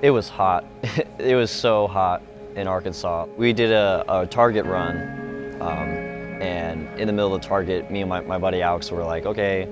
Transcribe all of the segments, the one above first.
It was hot. It was so hot in Arkansas. We did a target run, and in the middle of the target, me and my buddy Alex were like, okay,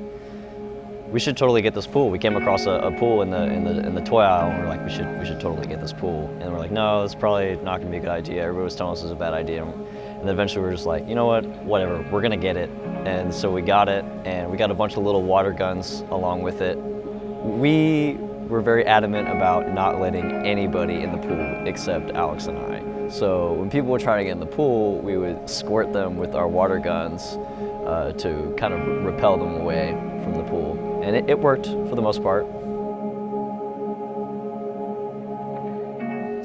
we should totally get this pool. We came across a pool in the toy aisle, and we're like, we should totally get this pool. And we're like, no, that's probably not gonna be a good idea. Everybody was telling us it was a bad idea. And then eventually we were just like, you know what, whatever, we're gonna get it. And so we got it, and we got a bunch of little water guns along with it. We were very adamant about not letting anybody in the pool except Alex and I. So when people would try to get in the pool, we would squirt them with our water guns to kind of repel them away from the pool. And it worked for the most part.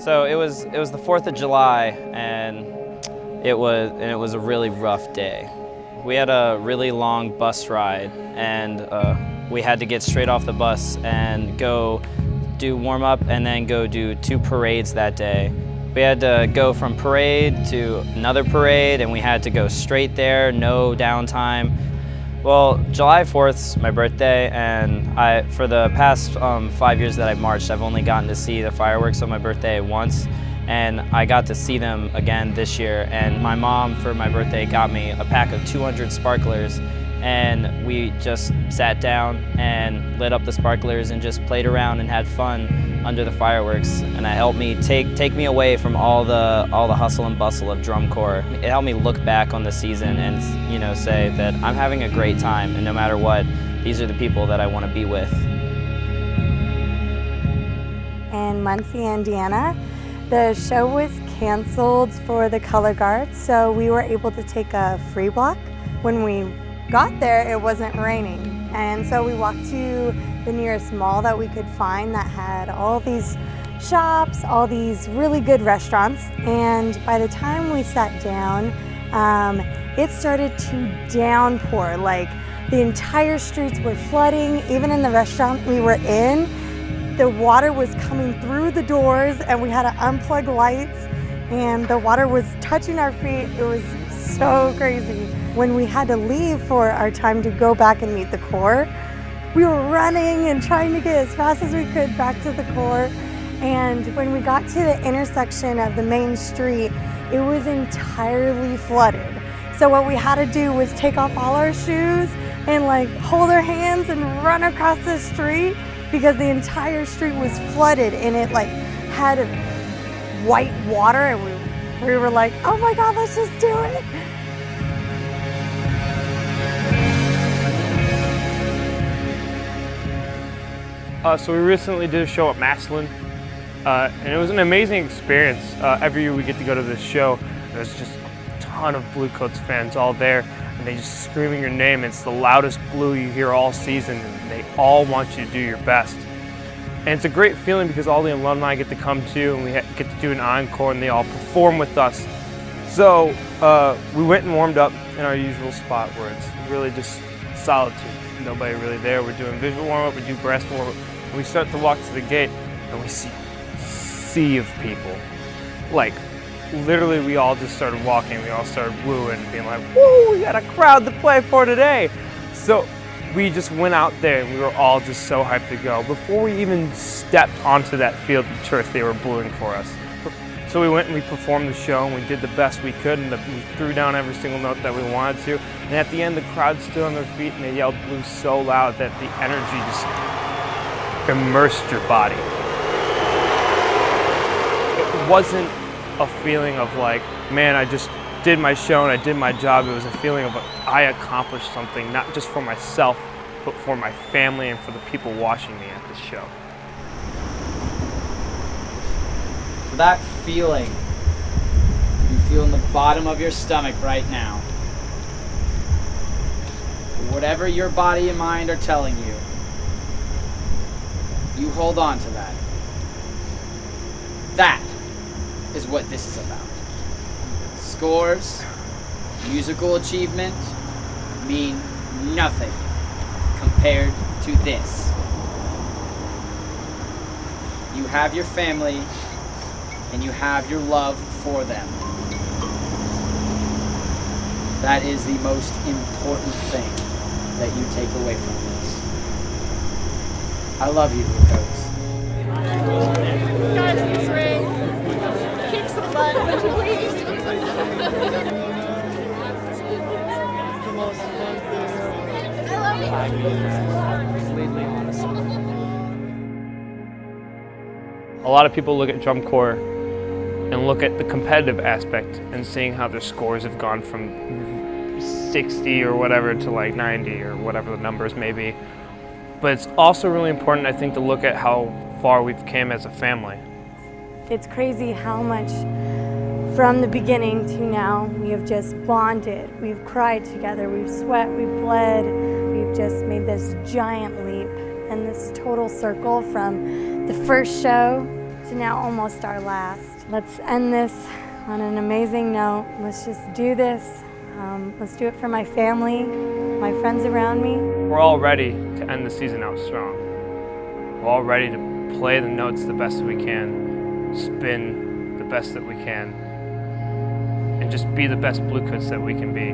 So it was the 4th of July, and it was a really rough day. We had a really long bus ride, and we had to get straight off the bus and go do warm-up and then go do 2 parades that day. We had to go from parade to another parade, and we had to go straight there, no downtime. Well, July 4th's my birthday, and for the past 5 years that I've marched, I've only gotten to see the fireworks on my birthday once, and I got to see them again this year. And my mom, for my birthday, got me a pack of 200 sparklers, and we just sat down and lit up the sparklers and just played around and had fun under the fireworks. And it helped me take me away from all the hustle and bustle of drum corps. It helped me look back on the season and say that I'm having a great time, and no matter what, these are the people that I want to be with. In Muncie, Indiana, the show was canceled for the color guard, so we were able to take a free block. When we got there, it wasn't raining, and so we walked to the nearest mall that we could find that had all these shops, all these really good restaurants. And by the time we sat down, it started to downpour. Like, the entire streets were flooding. Even in the restaurant we were in, the water was coming through the doors, and we had to unplug lights, and the water was touching our feet. It was so crazy. When we had to leave for our time to go back and meet the Corps, we were running and trying to get as fast as we could back to the Corps. And when we got to the intersection of the main street, it was entirely flooded. So what we had to do was take off all our shoes and hold our hands and run across the street, because the entire street was flooded, and it had white water, and we were like, oh my God, let's just do it. So we recently did a show at Massillon, and it was an amazing experience. Every year we get to go to this show, and there's just a ton of Bluecoats fans all there, and they just screaming your name. It's the loudest Blue you hear all season, and they all want you to do your best. And it's a great feeling because all the alumni get to come too, and we get to do an encore, and they all perform with us. So we went and warmed up in our usual spot where it's really just solitude. Nobody really there. We're doing visual warm-up, we do brass warm-up, and we start to walk to the gate, and we see a sea of people. Literally, we all just started walking. We all started wooing, being like, woo, we got a crowd to play for today. So we just went out there, and we were all just so hyped to go. Before we even stepped onto that field of turf, they were bluing for us. So we went and we performed the show, and we did the best we could, and we threw down every single note that we wanted to. And at the end, the crowd stood on their feet, and they yelled Blue so loud that the energy just immersed your body. It wasn't a feeling of man, I just did my show and I did my job. It was a feeling of I accomplished something, not just for myself, but for my family and for the people watching me at this show. That feeling you feel in the bottom of your stomach right now, whatever your body and mind are telling you, you hold on to that. That is what this is about. Scores, musical achievement mean nothing compared to this. You have your family, and you have your love for them. That is the most important thing that you take away from this. I love you, Bluecoats. Completely honest. A lot of people look at drum corps and look at the competitive aspect and seeing how their scores have gone from 60 or whatever to like 90 or whatever the numbers may be. But it's also really important, I think, to look at how far we've came as a family. It's crazy how much from the beginning to now we have just bonded. We've cried together, we've sweat, we've bled. We've just made this giant leap and this total circle from the first show to now almost our last. Let's end this on an amazing note. Let's just do this. Let's do it for my family, my friends around me. We're all ready to end the season out strong. We're all ready to play the notes the best that we can, spin the best that we can, and just be the best Bluecoats that we can be.